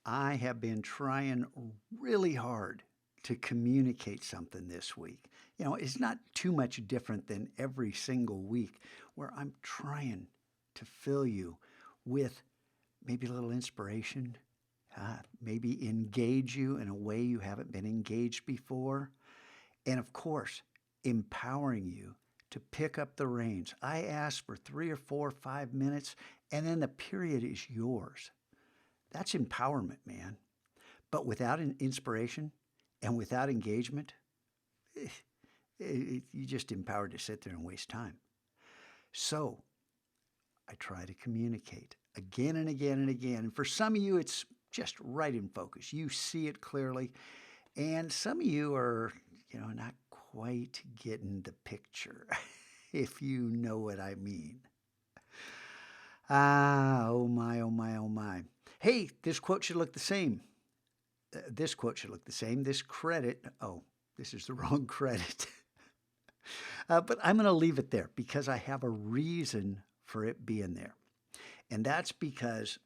I have been trying really hard to communicate something this week. It's not too much different than every single week where I'm trying to fill you with maybe a little inspiration, maybe engage you in a way you haven't been engaged before, and of course, empowering you to pick up the reins. I ask for 3 or 4 or 5 minutes, and then the period is yours. That's empowerment, man. But without an inspiration and without engagement, you're just empowered to sit there and waste time. So I try to communicate again and again and again. And for some of you, it's just right in focus. You see it clearly. And some of you are, not quite getting the picture, if you know what I mean. Oh my, oh my, oh my. Hey, this quote should look the same. This quote should look the same. This credit, this is the wrong credit. But I'm going to leave it there because I have a reason for it being there. And that's because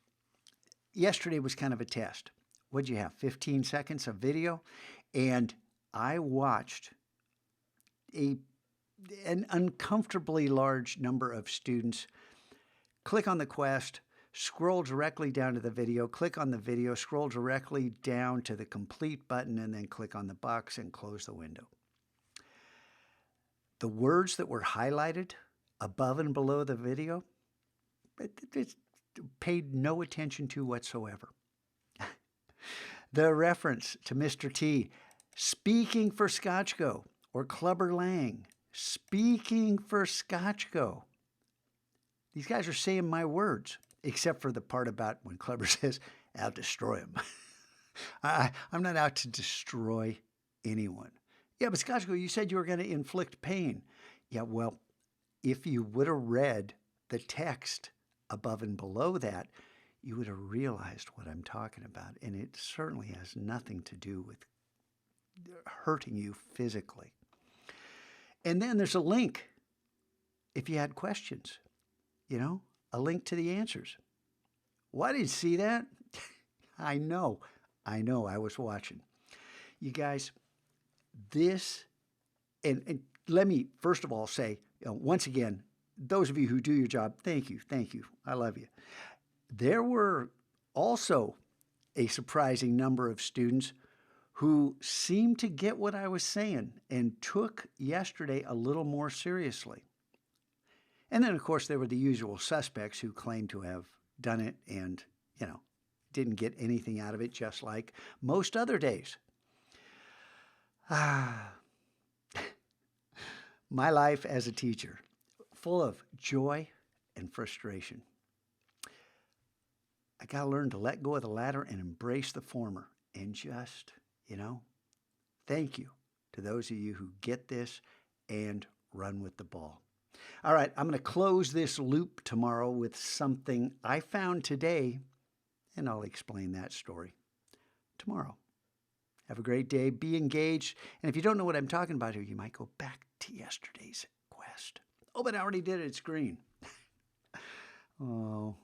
yesterday was kind of a test. What'd you have, 15 seconds of video? And I watched an uncomfortably large number of students click on the quest, scroll directly down to the video, click on the video, scroll directly down to the complete button, and then click on the box and close the window. The words that were highlighted above and below the video, it paid no attention to whatsoever. The reference to Mr. T, speaking for Scotchgo, or Clubber Lang, speaking for Scotchgo. These guys are saying my words, except for the part about when Clubber says, I'll destroy them. I'm not out to destroy anyone. Yeah, but Scotchgo, you said you were going to inflict pain. Yeah, well, if you would have read the text above and below that, you would have realized what I'm talking about. And it certainly has nothing to do with hurting you physically. And then there's a link if you had questions, a link to the answers. Why didn't you see that? I know, I was watching. You guys, this, and let me first of all say, once again, those of you who do your job, thank you. I love you. There were also a surprising number of students who seemed to get what I was saying and took yesterday a little more seriously. And then, of course, there were the usual suspects who claimed to have done it and, didn't get anything out of it, just like most other days. My life as a teacher, full of joy and frustration. I got to learn to let go of the latter and embrace the former. And just, thank you to those of you who get this and run with the ball. All right, I'm going to close this loop tomorrow with something I found today, and I'll explain that story tomorrow. Have a great day. Be engaged. And if you don't know what I'm talking about here, you might go back to yesterday's quest. Oh, but I already did it. It's green. Oh.